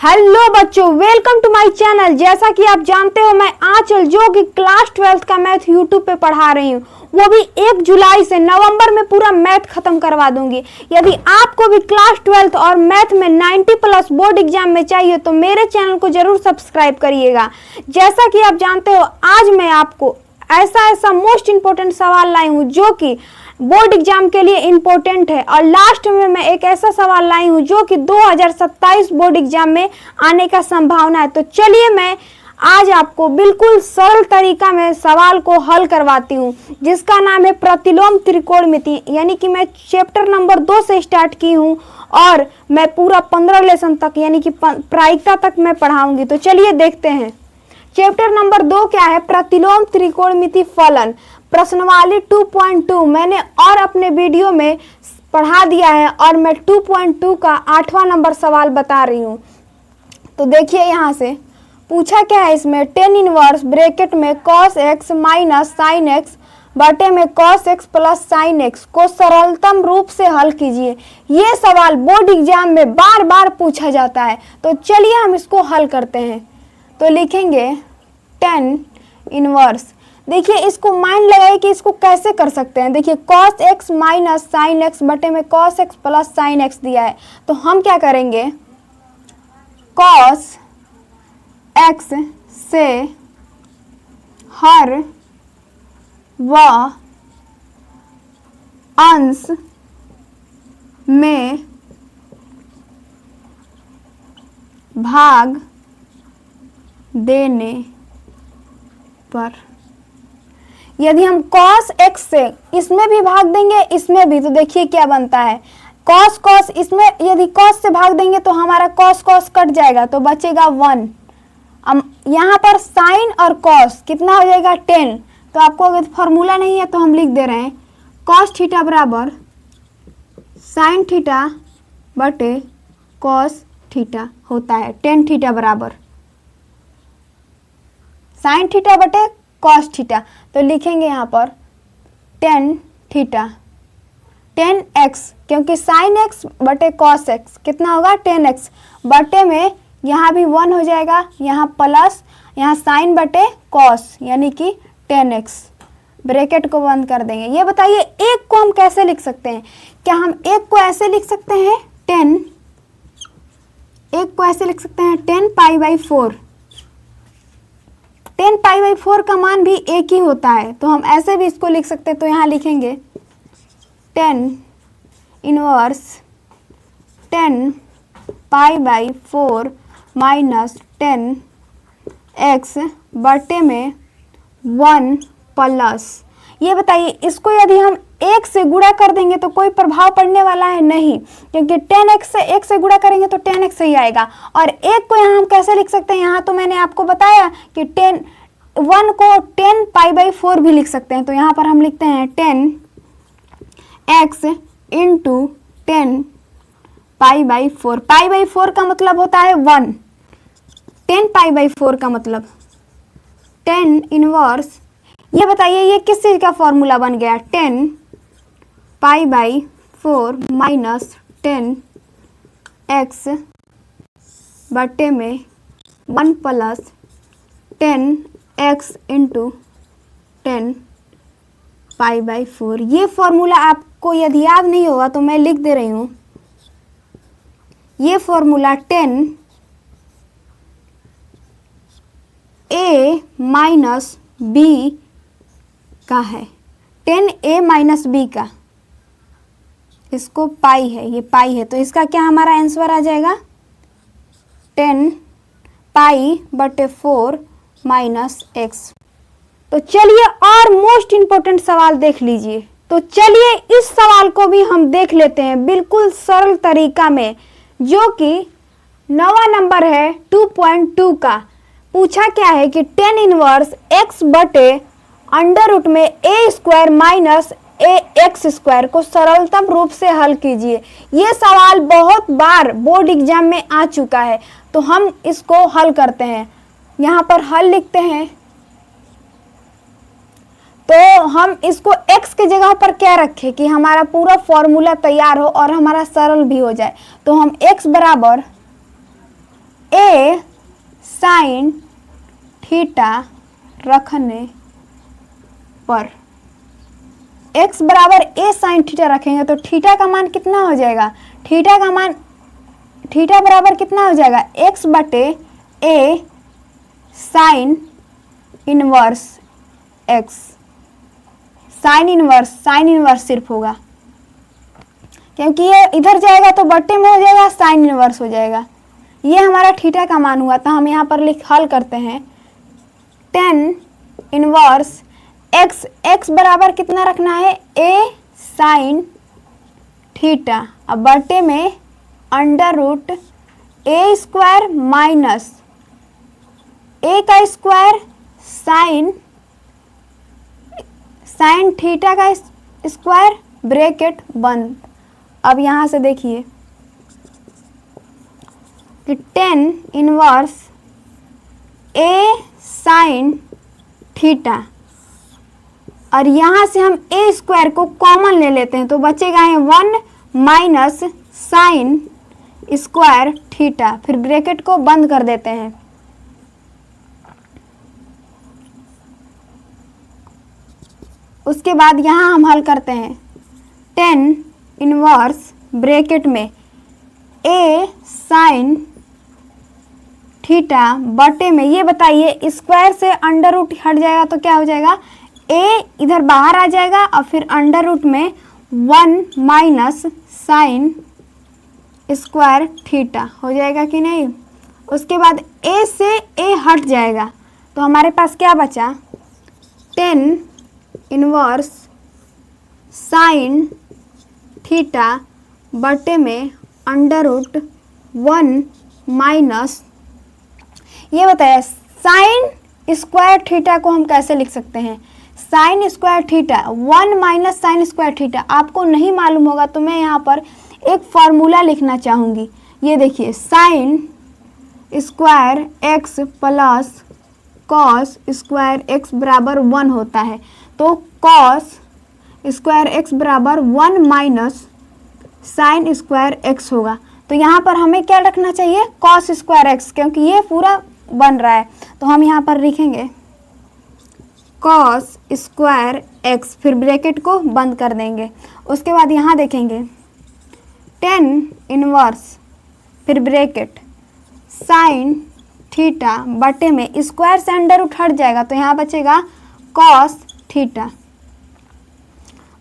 Hello बच्चों, welcome to my channel. जैसा कि आप जानते हो, मैं आंचल जो कि क्लास 12th का मैथ यूट्यूब पे पढ़ा रही हूँ, वो भी 1 जुलाई से नवंबर में पूरा मैथ खत्म करवा दूंगी। यदि आपको भी क्लास 12th और मैथ में 90 प्लस बोर्ड एग्जाम में चाहिए तो मेरे चैनल को जरूर सब्सक्राइब करिएगा। जैसा कि आप जानते हो, आज मैं आपको ऐसा मोस्ट इंपोर्टेंट सवाल लाई हूँ जो कि बोर्ड एग्जाम के लिए इंपॉर्टेंट है, और लास्ट में मैं एक ऐसा सवाल लाई हूँ जो कि 2027 बोर्ड एग्जाम में आने का संभावना है। तो चलिए मैं आज आपको बिल्कुल सरल तरीका में सवाल को हल करवाती हूँ, जिसका नाम है प्रतिलोम त्रिकोणमिति। यानी कि मैं चैप्टर नंबर 2 से स्टार्ट की हूँ और मैं पूरा 15 लेसन तक यानी कि प्रायिकता तक मैं पढ़ाऊंगी। तो चलिए देखते हैं। चैप्टर नंबर 2 क्या है? प्रतिलोम त्रिकोणमिति फलन, प्रश्नवाली 2.2 मैंने और अपने वीडियो में पढ़ा दिया है, और मैं 2.2 का 8वां नंबर सवाल बता रही हूँ। तो देखिए, यहाँ से पूछा क्या है इसमें, टेन इनवर्स ब्रैकेट में cos x minus sine x बटे में cos x plus sine x को सरलतम रूप से हल कीजिए। ये सवाल बोर्ड एग्जाम में बार बार पूछा जाता है। तो चलिए हम इसको हल करते हैं। तो लिखेंगे टेन इनवर्स। देखिए, इसको माइंड लगाइए कि इसको कैसे कर सकते हैं। देखिए, cos x minus sine x बटे में cos x plus sine x दिया है, तो हम क्या करेंगे, cos x से हर वह अंश में भाग देने पर, यदि हम cos x से इसमें भी भाग देंगे, इसमें भी, तो देखिए क्या बनता है, cos इसमें यदि cos से भाग देंगे तो हमारा cos कट जाएगा, तो बचेगा 1। अब यहाँ पर sin और cos कितना हो जाएगा 10। तो आपको अगर फॉर्मूला नहीं है तो हम लिख दे रहे हैं, cos थीटा बराबर sin थीटा बटे cos थीटा होता है। tan थीटा बराबर sin थीटा बटे cos थीटा। तो लिखेंगे यहाँ पर tan थीटा, tan x, क्योंकि sin x बटे cos x कितना होगा 10x, बटे में यहाँ भी 1 हो जाएगा, यहाँ प्लस यहाँ sin बटे cos यानी कि 10x। ब्रैकेट को बंद कर देंगे। ये बताइए, एक को हम कैसे लिख सकते हैं? क्या हम एक को ऐसे लिख सकते हैं 10, एक को ऐसे लिख सकते हैं 10 पाई बाई 4। 10 पाई बाई 4 का मान भी एक ही होता है, तो हम ऐसे भी इसको लिख सकते हैं। तो यहाँ लिखेंगे 10 inverse 10 pi by 4 minus 10 x बटे में 1 प्लस। ये बताइए, इसको यदि हम 1 से गुणा कर देंगे तो कोई प्रभाव पड़ने वाला है नहीं, क्योंकि 10x से 1 से गुणा करेंगे तो 10x सही आएगा। और 1 को यहाँ हम कैसे लिख सकते हैं? यहाँ तो मैंने आपको बताया कि 1 को 10 पाई बाई 4 भी लिख सकते हैं। तो यहाँ पर हम लिखते हैं 10x into 10 pi by 4। Pi by 4 का मतलब होता है 1, 10 पाई बाई 4 का मतलब 10 इनवर्स। ये बताइए, ये किस चीज़ का फॉर्मूला बन गया? 10 पाई बाई 4 माइनस 10 एक्स बटे में 1 plus 10 x into 10 pi by 4। ये फॉर्मूला आपको यदि याद नहीं होगा तो मैं लिख दे रही हूँ। ये फॉर्मूला 10 a माइनस बी का है, 10a माइनस बी का, इसको पाई है, ये पाई है, तो इसका क्या हमारा आंसर आ जाएगा 10 पाई बटे 4 माइनस एक्स। तो चलिए और मोस्ट इंपोर्टेंट सवाल देख लीजिए। तो चलिए इस सवाल को भी हम देख लेते हैं बिल्कुल सरल तरीका में, जो कि 9वां नंबर है 2.2 का। पूछा क्या है कि 10 इनवर्स x बटे अंडर रूट में a square minus ax square को सरलतम रूप से हल कीजिए। ये सवाल बहुत बार बोर्ड एग्जाम में आ चुका है, तो हम इसको हल करते हैं। यहाँ पर हल लिखते हैं, तो हम इसको x के जगह पर क्या रखें कि हमारा पूरा फॉर्मूला तैयार हो और हमारा सरल भी हो जाए। तो हम x बराबर ए साइन थीटा रखने पर, x बराबर ए साइन थीटा रखेंगे तो थीटा का मान कितना हो जाएगा, थीटा का मान, थीटा बराबर कितना हो जाएगा, x बटे a sine inverse x, sine inverse सिर्फ होगा, क्योंकि ये इधर जाएगा तो बट्टे में हो जाएगा, साइन इनवर्स हो जाएगा। ये हमारा थीटा का मान हुआ। तो हम यहाँ पर हल करते हैं, टेन इनवर्स x, x बराबर कितना रखना है, a साइन थीटा, अब बटे में अंडर रूट ए स्क्वायर माइनस ए का स्क्वायर साइन थीटा का स्क्वायर, ब्रैकेट बंद। अब यहाँ से देखिए कि टेन इनवर्स ए साइन थीटा, और यहाँ से हम ए स्क्वायर को कॉमन ले लेते हैं तो बचेगा है 1 माइनस साइन स्क्वायर थीटा, फिर ब्रैकेट को बंद कर देते हैं। उसके बाद यहाँ हम हल करते हैं, टेन इनवर्स ब्रैकेट में ए साइन थीटा बटे में, ये बताइए स्क्वायर से अंडर रूट हट जाएगा तो क्या हो जाएगा, ए इधर बाहर आ जाएगा और फिर अंडर रूट में 1 माइनस साइन स्क्वायर थीटा हो जाएगा कि नहीं। उसके बाद ए से ए हट जाएगा तो हमारे पास क्या बचा, टेन इनवर्स साइन थीटा बटे में अंडर रूट 1 माइनस, ये बताया साइन स्क्वायर थीटा को हम कैसे लिख सकते हैं, sine square theta 1 minus sine square theta, आपको नहीं मालूम होगा तो मैं यहाँ पर एक फॉर्मूला लिखना चाहूँगी। ये देखिए, sine square x plus cos square x बराबर 1 होता है, तो कॉस स्क्वायर एक्स बराबर 1 माइनस साइन स्क्वायर एक्स होगा। तो यहाँ पर हमें क्या रखना चाहिए, कॉस स्क्वायर एक्स, क्योंकि ये पूरा बन रहा है तो हम यहाँ पर लिखेंगे कॉस स्क्वायर एक्स, फिर ब्रैकेट को बंद कर देंगे। उसके बाद यहाँ देखेंगे टेन इनवर्स, फिर ब्रैकेट साइन थीटा बटे में स्क्वायर से अंडर रूट हट जाएगा तो यहाँ बचेगा कॉस थीटा।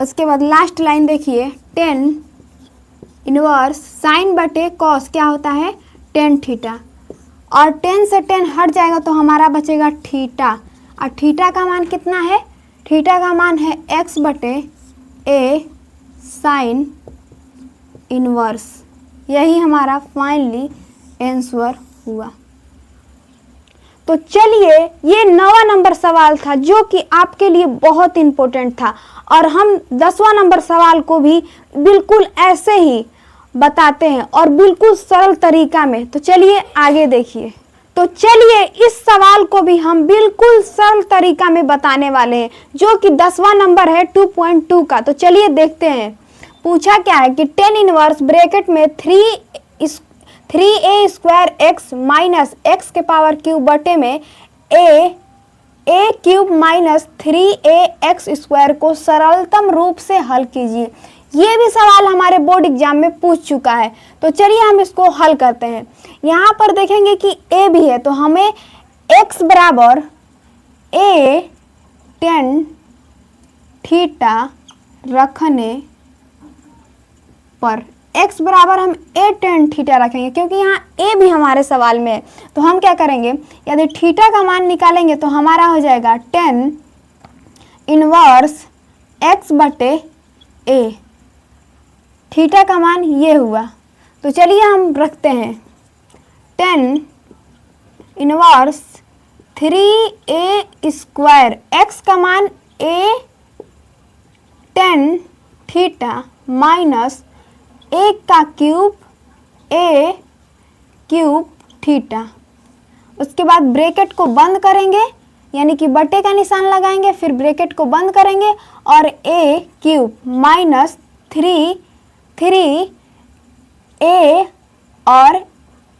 उसके बाद लास्ट लाइन देखिए, टेन इनवर्स साइन बटे कॉस क्या होता है, टेन थीटा, और 10 से 10 हट जाएगा तो हमारा बचेगा थीटा, और थीटा का मान कितना है, थीटा का मान है x बटे ए साइन इनवर्स। यही हमारा फाइनली आंसर हुआ। तो चलिए, ये 9वां नंबर सवाल था जो कि आपके लिए बहुत इम्पोर्टेंट था, और हम 10वां नंबर सवाल को भी बिल्कुल ऐसे ही बताते हैं और बिल्कुल सरल तरीका में। तो चलिए आगे देखिए। तो चलिए इस सवाल को भी हम बिल्कुल सरल तरीका में बताने वाले हैं जो कि 10वां नंबर है 2.2 का। तो चलिए देखते हैं। पूछा क्या है कि 10 इनवर्स ब्रैकेट में 3a square x minus x के पावर क्यूब बटे में a cube minus 3a x square को सरलतम रूप से हल कीजिए। ये भी सवाल हमारे बोर्ड एग्जाम में पूछ चुका है। तो चलिए हम इसको हल करते हैं। यहाँ पर देखेंगे कि a भी है तो हमें x बराबर a tan थीटा रखने पर, x बराबर हम a tan थीटा रखेंगे क्योंकि यहाँ a भी हमारे सवाल में है। तो हम क्या करेंगे, यदि थीटा का मान निकालेंगे तो हमारा हो जाएगा tan इनवर्स x बटे a। थीटा का मान ये हुआ। तो चलिए हम रखते हैं tan inverse 3a square, x का मान a tan theta minus a का क्यूब a क्यूब थीटा। उसके बाद ब्रैकेट को बंद करेंगे, यानी कि बटे का निशान लगाएंगे, फिर ब्रैकेट को बंद करेंगे और a क्यूब माइनस 3a और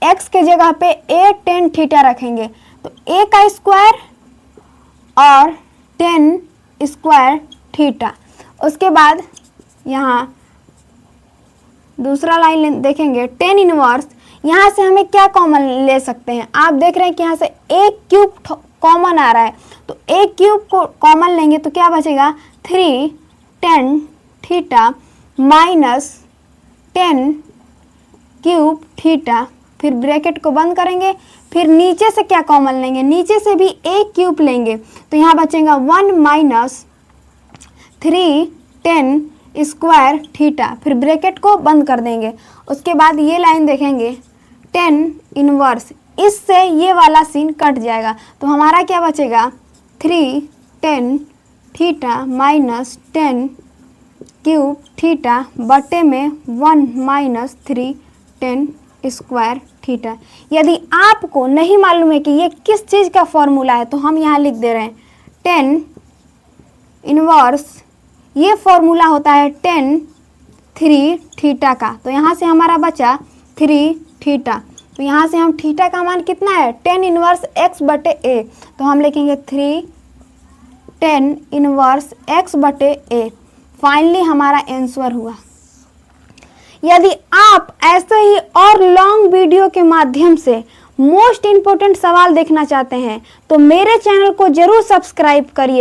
x के जगह पे a tan थीटा रखेंगे तो a का स्क्वायर और tan स्क्वायर थीटा। उसके बाद यहाँ दूसरा लाइन देखेंगे tan इनवर्स। यहाँ से हमें क्या कॉमन ले सकते हैं, आप देख रहे हैं कि यहाँ से a क्यूब कॉमन आ रहा है तो a क्यूब को कॉमन लेंगे तो क्या बचेगा 3 tan theta minus 10 cube theta, फिर ब्रैकेट को बंद करेंगे, फिर नीचे से क्या कॉमन लेंगे, नीचे से भी a क्यूब लेंगे तो यहाँ बचेगा 1 माइनस 3 tan स्क्वायर थीटा, फिर ब्रैकेट को बंद कर देंगे। उसके बाद ये लाइन देखेंगे tan इनवर्स, इससे ये वाला सीन कट जाएगा तो हमारा क्या बचेगा 3 tan theta minus 10 cube theta बटे में 1 माइनस 3 tan स्क्वायर थीटा। यदि आपको नहीं मालूम है कि ये किस चीज़ का फॉर्मूला है तो हम यहाँ लिख दे रहे हैं tan इनवर्स, ये फॉर्मूला होता है tan 3 थीटा का। तो यहाँ से हमारा बचा 3 थीटा, तो यहाँ से हम थीटा का मान कितना है tan इनवर्स x बटे a, तो हम लिखेंगे 3 tan इनवर्स x बटे a। फाइनली हमारा आंसर हुआ। यदि आप ऐसे ही और लॉन्ग वीडियो के माध्यम से मोस्ट इम्पोर्टेंट सवाल देखना चाहते हैं तो मेरे चैनल को जरूर सब्सक्राइब करिए।